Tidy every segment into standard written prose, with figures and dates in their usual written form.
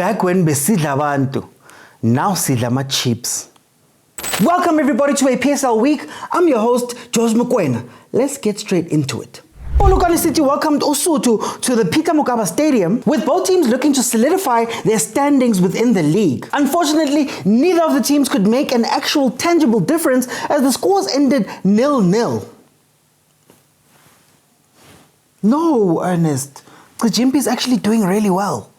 Back when besidla abantu, now sidla ma-chips. Welcome everybody to a PSL week. I'm your host, Mokwena. Let's get straight into it. Polokwane City welcomed Usuthu to the Peter Mokaba Stadium, with both teams looking to solidify their standings within the league. Unfortunately, neither of the teams could make an actual tangible difference as the scores ended 0-0. No, Ernest. Kajimpi is actually doing really well.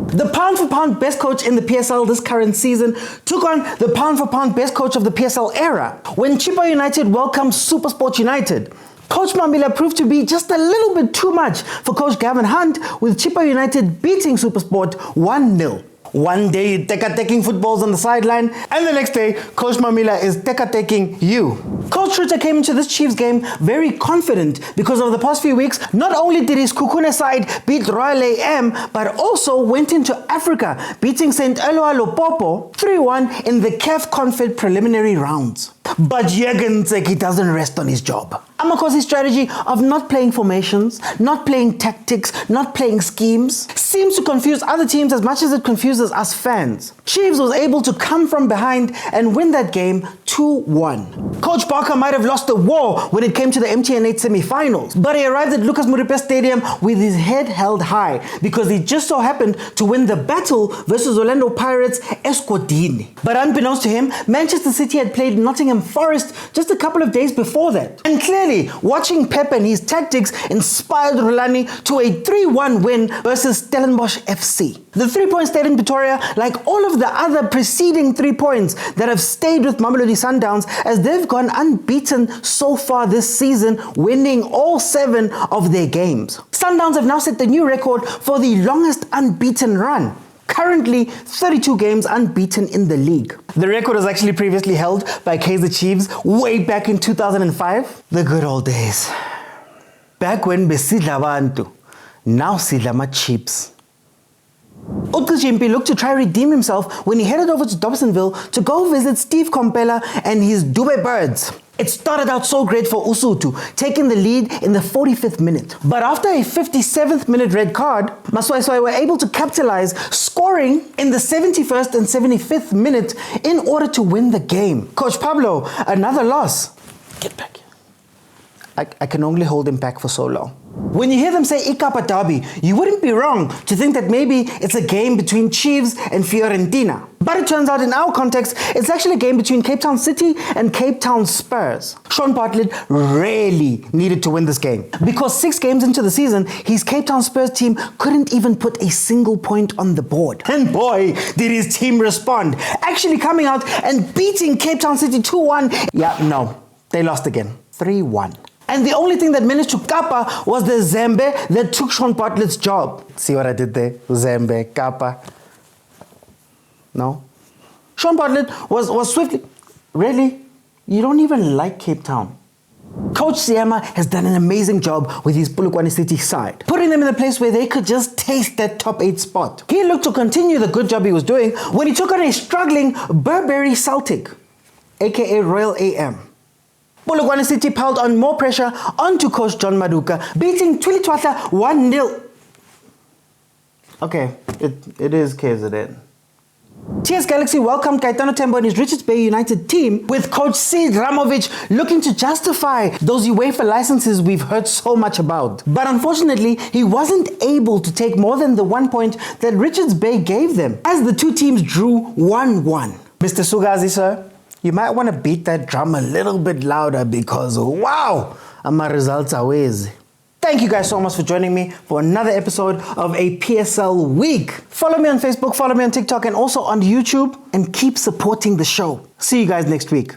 The pound-for-pound best coach in the PSL this current season took on the pound-for-pound best coach of the PSL era when Chippa United welcomed SuperSport United. Coach Mamila proved to be just a little bit too much for Coach Gavin Hunt, with Chippa United beating SuperSport 1-0. One day, teka-taking footballs on the sideline, and the next day, Coach Mamila is teka-taking you. Coach Ruta came into this Chiefs game very confident because over the past few weeks, not only did his Kukune side beat Royal AM, but also went into Africa, beating St. Eloi Lopopo 3-1 in the CAF Confed preliminary rounds. But ntseki doesn't rest on his job. Amakosi's strategy of not playing formations, not playing tactics, not playing schemes, seems to confuse other teams as much as it confuses us fans. Chiefs was able to come from behind and win that game 2-1. Coach Barker might have lost the war when it came to the MTN8 semi-finals, but he arrived at Lucas Muripe Stadium with his head held high because he just so happened to win the battle versus Orlando Pirates Escudini. But unbeknownst to him, Manchester City had played Nottingham Forest just a couple of days before that. And clearly, watching Pep and his tactics inspired Rulani to a 3-1 win versus Stellenbosch FC. The 3-point stayed in Pretoria, like all of the other preceding 3 points that have stayed with Mamelodi Sundowns, as they've gone unbeaten so far this season, winning all 7 of their games. Sundowns have now set the new record for the longest unbeaten run. Currently 32 games unbeaten in the league. The record was actually previously held by Kaizer Chiefs way back in 2005. The good old days. Back when besidla abantu, now sidla ma-chips. Kajimpi looked to try redeem himself when he headed over to Dobsonville to go visit Steve Komphela and his Dube Birds. It started out so great for Usuthu, taking the lead in the 45th minute. But after a 57th minute red card, Maswaiswai were able to capitalize, scoring in the 71st and 75th minute in order to win the game. Coach Pablo, another loss. Get back. I can only hold him back for so long. When you hear them say Ikapa Derby, you wouldn't be wrong to think that maybe it's a game between Chiefs and Fiorentina. But it turns out in our context, it's actually a game between Cape Town City and Cape Town Spurs. Sean Bartlett really needed to win this game because 6 games into the season, his Cape Town Spurs team couldn't even put a single point on the board. And boy, did his team respond, actually coming out and beating Cape Town City 2-1. Yeah, no, they lost again, 3-1. And the only thing that managed to kappa was the Zambe that took Sean Bartlett's job. See what I did there? Zambe, kappa. No? Sean Bartlett was swiftly... Really? You don't even like Cape Town? Coach Siema has done an amazing job with his Polokwane City side, putting them in a place where they could just taste that top 8 spot. He looked to continue the good job he was doing when he took on a struggling Burberry Celtic, aka Royal AM. Polokwane City piled on more pressure onto Coach John Maduka, beating Twilitwatla 1-0. Okay, it is KZN. TS Galaxy welcomed Caetano Tembo and his Richards Bay United team, with Coach Sid Ramovic looking to justify those UEFA licenses we've heard so much about. But unfortunately, he wasn't able to take more than the 1 point that Richards Bay gave them, as the two teams drew 1-1. Mr. Sugazi, sir, you might want to beat that drum a little bit louder because, wow, my results are ways. Thank you guys so much for joining me for another episode of a PSL week. Follow me on Facebook, follow me on TikTok, and also on YouTube, and keep supporting the show. See you guys next week.